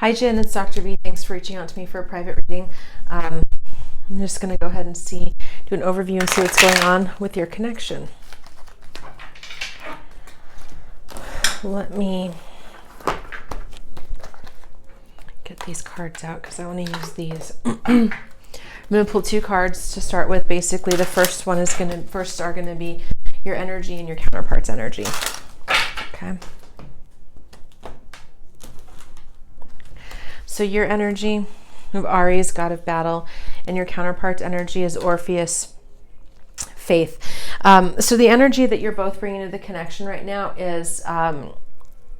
Hi Jen, it's Dr. V. Thanks for reaching out to me for a private reading. I'm just going to go ahead and do an overview and see what's going on with your connection. Let me get these cards out because I want to use these. I'm going to pull two cards to start with. Basically, the first one is first are going to be your energy and your counterpart's energy. Okay. So your energy of Aries, god of battle, and your counterpart's energy is Orpheus, faith. So the energy that you're both bringing to the connection right now is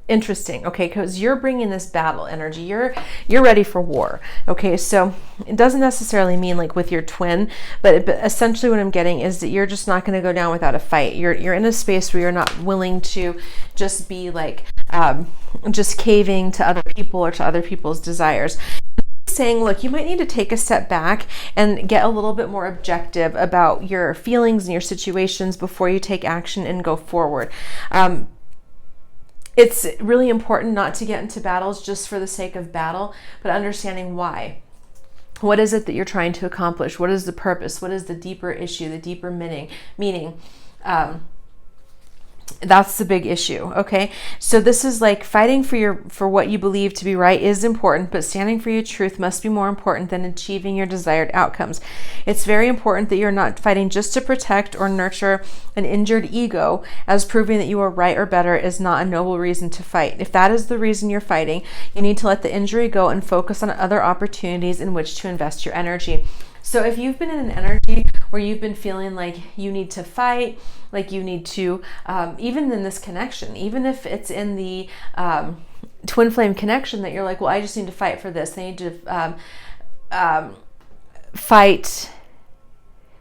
interesting, okay? Because you're bringing this battle energy. You're ready for war, okay? So it doesn't necessarily mean like with your twin, but essentially what I'm getting is that you're just not going to go down without a fight. You're in a space where you're not willing to just be like just caving to other people or to other people's desires. Saying, look, you might need to take a step back and get a little bit more objective about your feelings and your situations before you take action and go forward. It's really important not to get into battles just for the sake of battle, but understanding why. What is it that you're trying to accomplish? What is the purpose? What is the deeper issue, the deeper meaning? That's the big issue, okay? So this is like fighting for what you believe to be right is important, but standing for your truth must be more important than achieving your desired outcomes. It's very important that you're not fighting just to protect or nurture an injured ego, as proving that you are right or better is not a noble reason to fight. If that is the reason you're fighting, you need to let the injury go and focus on other opportunities in which to invest your energy. So if you've been in an energy where you've been feeling like you need to fight, like you need to, even in this connection, even if it's in the twin flame connection that you're like, well, I just need to fight for this. I need to fight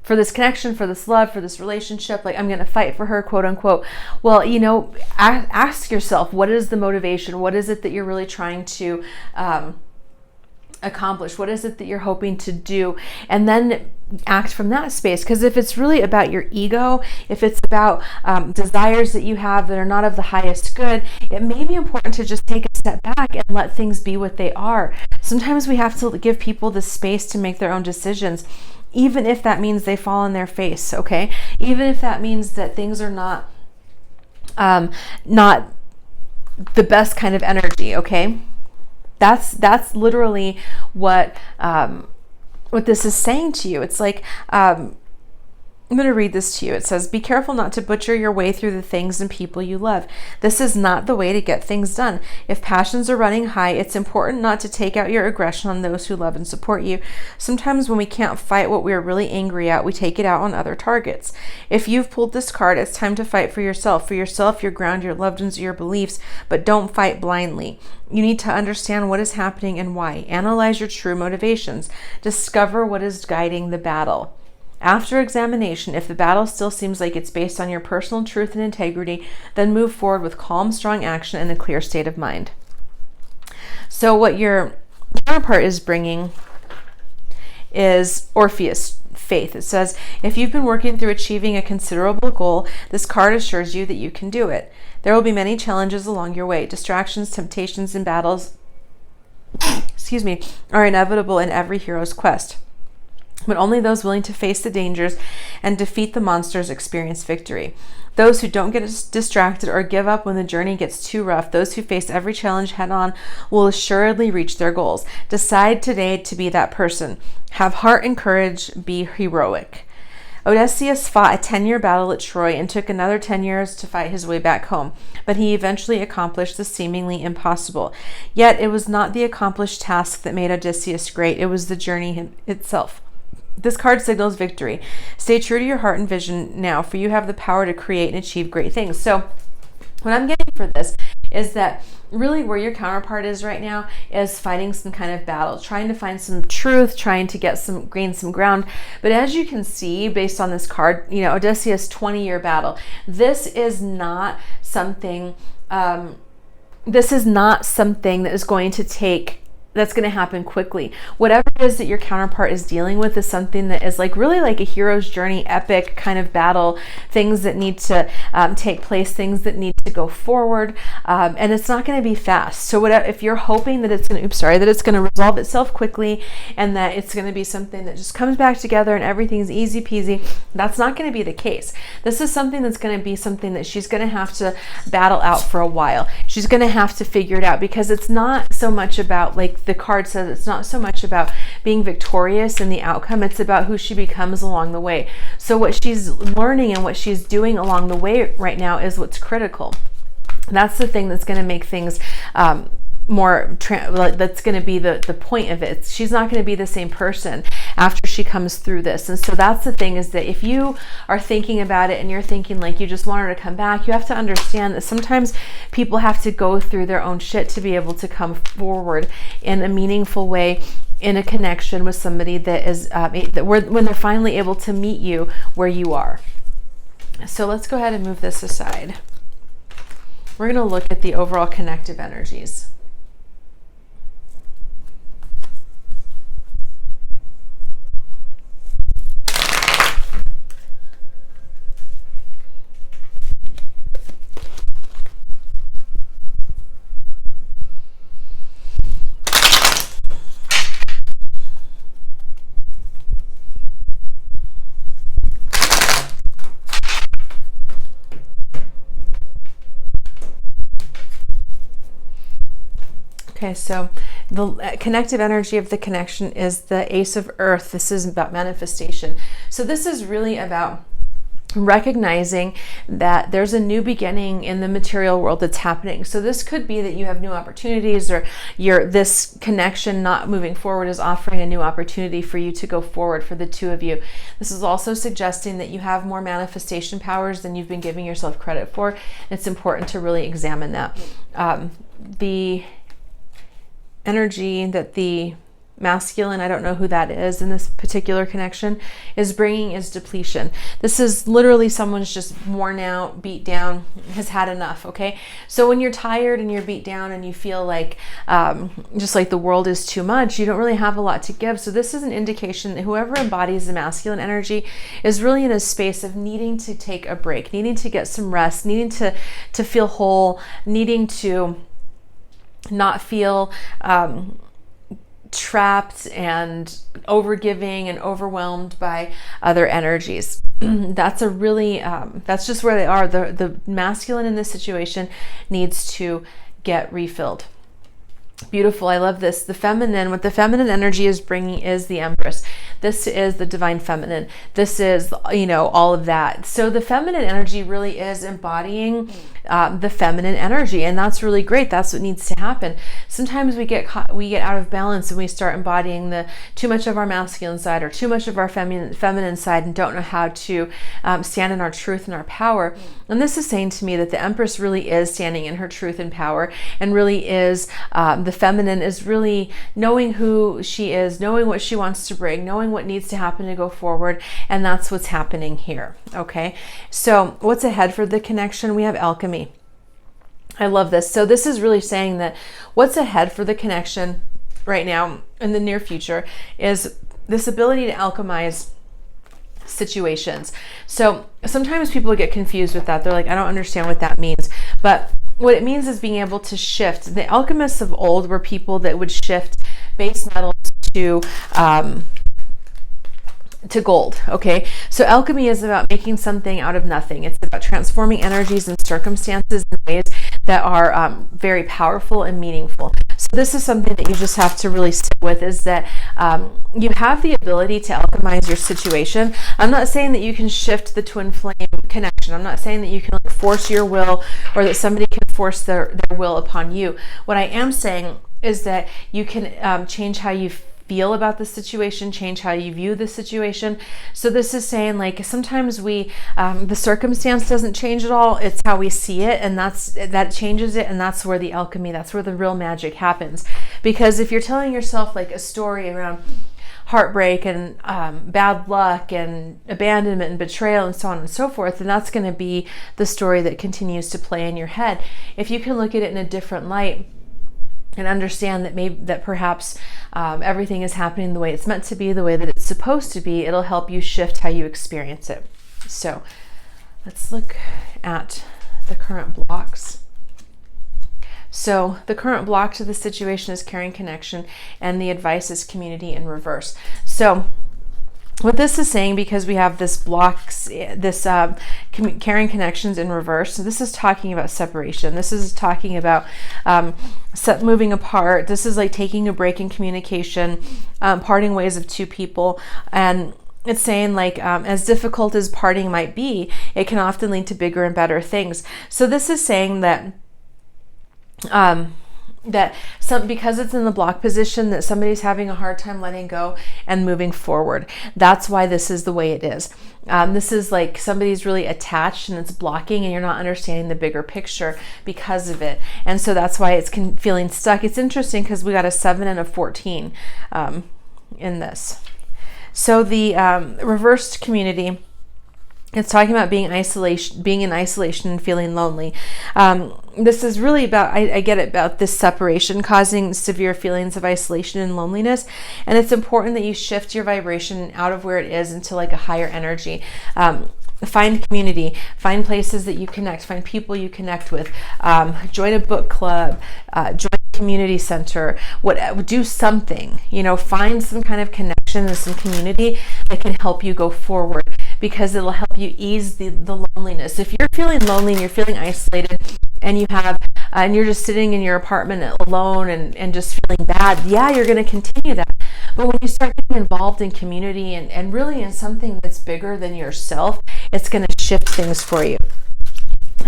for this connection, for this love, for this relationship. Like I'm going to fight for her, quote unquote. Well, ask yourself, what is the motivation? What is it that you're really trying to accomplish? What is it that you're hoping to do? And then act from that space. Because if it's really about your ego, if it's about desires that you have that are not of the highest good, it may be important to just take a step back and let things be what they are. Sometimes we have to give people the space to make their own decisions, even if that means they fall on their face, okay? Even if that means that things are not the best kind of energy, okay? That's literally what this is saying to you. It's like, I'm going to read this to you. It says, be careful not to butcher your way through the things and people you love. This is not the way to get things done. If passions are running high, it's important not to take out your aggression on those who love and support you. Sometimes when we can't fight what we are really angry at, we take it out on other targets. If you've pulled this card, it's time to fight for yourself. For yourself, your ground, your loved ones, your beliefs, but don't fight blindly. You need to understand what is happening and why. Analyze your true motivations. Discover what is guiding the battle. After examination, if the battle still seems like it's based on your personal truth and integrity, then move forward with calm, strong action and a clear state of mind. So what your counterpart is bringing is Orpheus, faith. It says, if you've been working through achieving a considerable goal, this card assures you that you can do it. There will be many challenges along your way. Distractions, temptations, and battles, are inevitable in every hero's quest. But only those willing to face the dangers and defeat the monsters experience victory. Those who don't get distracted or give up when the journey gets too rough, those who face every challenge head on, will assuredly reach their goals. Decide today to be that person. Have heart and courage. Be heroic. Odysseus fought a 10-year battle at Troy and took another 10 years to fight his way back home, but he eventually accomplished the seemingly impossible. Yet it was not the accomplished task that made Odysseus great, it was the journey itself. This card signals victory. Stay true to your heart and vision now, for you have the power to create and achieve great things. So what I'm getting for this is that really where your counterpart is right now is fighting some kind of battle, trying to find some truth, trying to gain some ground. But as you can see, based on this card, Odysseus 20-year battle, this is not something that is going to take that's going to happen quickly. Whatever it is that your counterpart is dealing with is something that is like really like a hero's journey, epic kind of battle, things that need to take place, things that need to to go forward, and it's not going to be fast. So whatever, if you're hoping that it's going to, that it's going to resolve itself quickly and that it's going to be something that just comes back together and everything's easy peasy, that's not going to be the case. This is something that's going to be something that she's going to have to battle out for a while. She's going to have to figure it out, because it's not so much about, like the card says, it's not so much about being victorious in the outcome. It's about who she becomes along the way. So what she's learning and what she's doing along the way right now is what's critical. That's the thing that's going to make things that's going to be the point of it. She's not going to be the same person after she comes through this. And so that's the thing, is that if you are thinking about it and you're thinking like you just want her to come back, you have to understand that sometimes people have to go through their own shit to be able to come forward in a meaningful way, in a connection with somebody that is when they're finally able to meet you where you are. So let's go ahead and move this aside. We're going to look at the overall connective energies. Okay, so the connective energy of the connection is the Ace of Earth. This is about manifestation. So this is really about recognizing that there's a new beginning in the material world that's happening. So this could be that you have new opportunities, or this connection not moving forward is offering a new opportunity for you to go forward for the two of you. This is also suggesting that you have more manifestation powers than you've been giving yourself credit for. It's important to really examine that. The energy that the masculine, I don't know who that is in this particular connection, is bringing is depletion. This is literally someone's just worn out, beat down, has had enough. Okay, so when you're tired and you're beat down and you feel like just like the world is too much, you don't really have a lot to give. So this is an indication that whoever embodies the masculine energy is really in a space of needing to take a break, needing to get some rest, needing to feel whole, needing to not feel trapped and overgiving and overwhelmed by other energies. That's a really that's just where they are. The masculine in this situation needs to get refilled. Beautiful. I love this. The feminine, what the feminine energy is bringing is the Empress. This is the divine feminine. This is, all of that. So the feminine energy really is embodying the feminine energy, and that's really great. That's what needs to happen. Sometimes we get out of balance and we start embodying too much of our masculine side or too much of our feminine side, and don't know how to stand in our truth and our power. And this is saying to me that the Empress really is standing in her truth and power, and really is the feminine is really knowing who she is, knowing what she wants to bring, knowing what needs to happen to go forward, and that's what's happening here. Okay, so what's ahead for the connection? We have alchemy. I love this. So this is really saying that what's ahead for the connection right now in the near future is this ability to alchemize situations. So sometimes people get confused with that. They're like, I don't understand what that means. But what it means is being able to shift. The alchemists of old were people that would shift base metals to gold. Okay, so alchemy is about making something out of nothing. It's about transforming energies and circumstances in ways that are very powerful and meaningful. So this is something that you just have to really sit with, is that you have the ability to alchemize your situation. I'm not saying that you can shift the twin flame connection. I'm not saying that you can force your will, or that somebody can force their will upon you. What I am saying is that you can change how you feel about the situation, change how you view the situation. So this is saying, like, sometimes the circumstance doesn't change at all. It's how we see it, and that changes it, and that's where the alchemy, that's where the real magic happens. Because if you're telling yourself like a story around heartbreak and bad luck and abandonment and betrayal and so on and so forth, then that's going to be the story that continues to play in your head. If you can look at it in a different light and understand that perhaps everything is happening the way it's meant to be, the way that it's supposed to be, it'll help you shift how you experience it. So let's look at the current blocks. So the current block to the situation is caring connection, and the advice is community in reverse. So what this is saying, because we have this blocks, this caring connections in reverse, so this is talking about separation. This is talking about moving apart. This is like taking a break in communication, parting ways of two people. And it's saying like, as difficult as parting might be, it can often lead to bigger and better things. So this is saying that because it's in the block position, that somebody's having a hard time letting go and moving forward. That's why this is the way it is. This is like somebody's really attached and it's blocking, and you're not understanding the bigger picture because of it. And so that's why it's feeling stuck. It's interesting because we got a 7 and a 14 in this. So the reversed community, it's talking about being in isolation and feeling lonely. This is really about, I get it, about this separation causing severe feelings of isolation and loneliness. And it's important that you shift your vibration out of where it is into like a higher energy. Find community, find places that you connect, find people you connect with, join a book club, join a community center, do something, find some kind of connection and some community that can help you go forward, because it'll help you ease the loneliness. If you're feeling lonely and you're feeling isolated, and you're just sitting in your apartment alone and just feeling bad, yeah, you're going to continue that. But when you start getting involved in community and really in something that's bigger than yourself, it's going to shift things for you.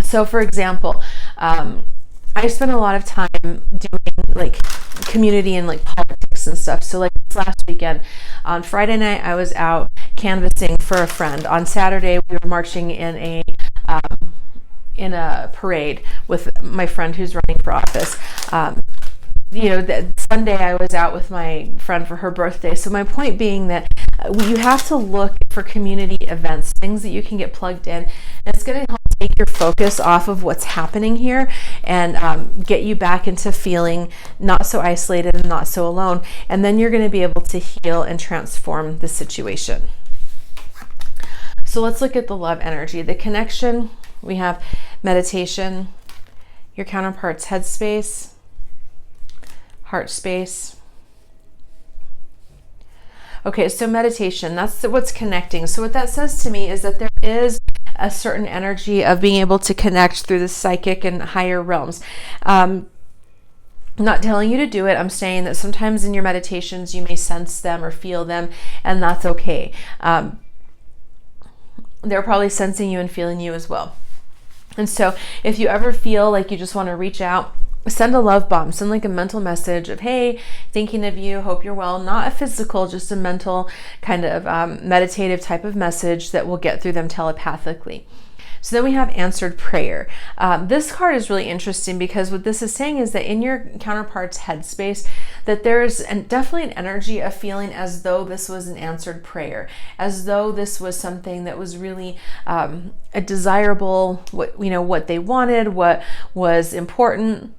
So for example, I spent a lot of time doing like community and like politics and stuff. So like this last weekend, on Friday night, I was out canvassing for a friend. On Saturday, we were marching in a parade with my friend who's running for office. That Sunday I was out with my friend for her birthday. So my point being that you have to look for community events, things that you can get plugged in. And it's going to help take your focus off of what's happening here and get you back into feeling not so isolated and not so alone. And then you're going to be able to heal and transform the situation. So let's look at the love energy. The connection, we have meditation, your counterpart's headspace, heart space. Okay, so meditation, that's what's connecting. So what that says to me is that there is a certain energy of being able to connect through the psychic and higher realms. I'm not telling you to do it. I'm saying that sometimes in your meditations you may sense them or feel them, and that's okay. They're probably sensing you and feeling you as well. And so if you ever feel like you just want to reach out, send a love bomb, send like a mental message of, hey, thinking of you, hope you're well, not a physical, just a mental kind of meditative type of message that will get through them telepathically. So then we have answered prayer. This card is really interesting because what this is saying is that in your counterpart's headspace, that there's definitely an energy of feeling as though this was an answered prayer, as though this was something that was really a desirable, what they wanted, what was important.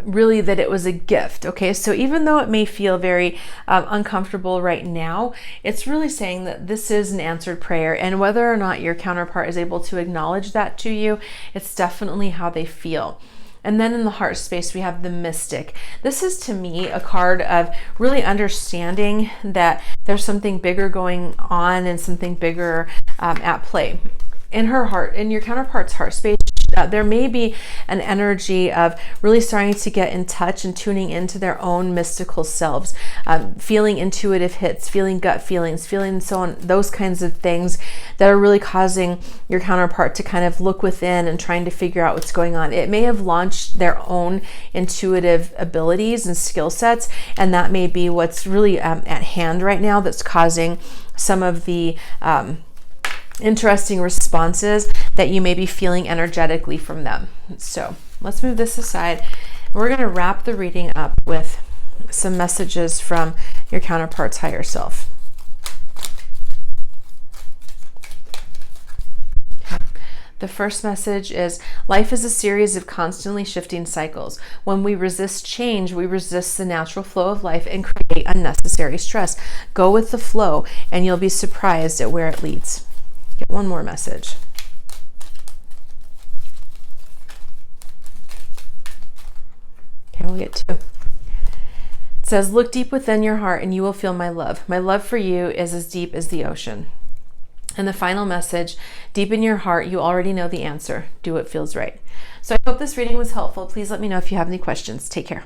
Really that it was a gift. Okay, so even though it may feel very uncomfortable right now, it's really saying that this is an answered prayer, and whether or not your counterpart is able to acknowledge that to you, it's definitely how they feel. And then in the heart space, we have the mystic. This is, to me, a card of really understanding that there's something bigger going on and something bigger at play. In her heart, in your counterpart's heart space, there may be an energy of really starting to get in touch and tuning into their own mystical selves, feeling intuitive hits, feeling gut feelings, feeling so on, those kinds of things that are really causing your counterpart to kind of look within and trying to figure out what's going on. It may have launched their own intuitive abilities and skill sets, and that may be what's really at hand right now that's causing some of the interesting responses that you may be feeling energetically from them. So let's move this aside. We're going to wrap the reading up with some messages from your counterpart's higher self. The first message is, life is a series of constantly shifting cycles. When we resist change, we resist the natural flow of life and create unnecessary stress. Go with the flow and you'll be surprised at where it leads. Get one more message. Here we'll get two. It says, look deep within your heart and you will feel my love. My love for you is as deep as the ocean. And the final message, deep in your heart, you already know the answer. Do what feels right. So I hope this reading was helpful. Please let me know if you have any questions. Take care.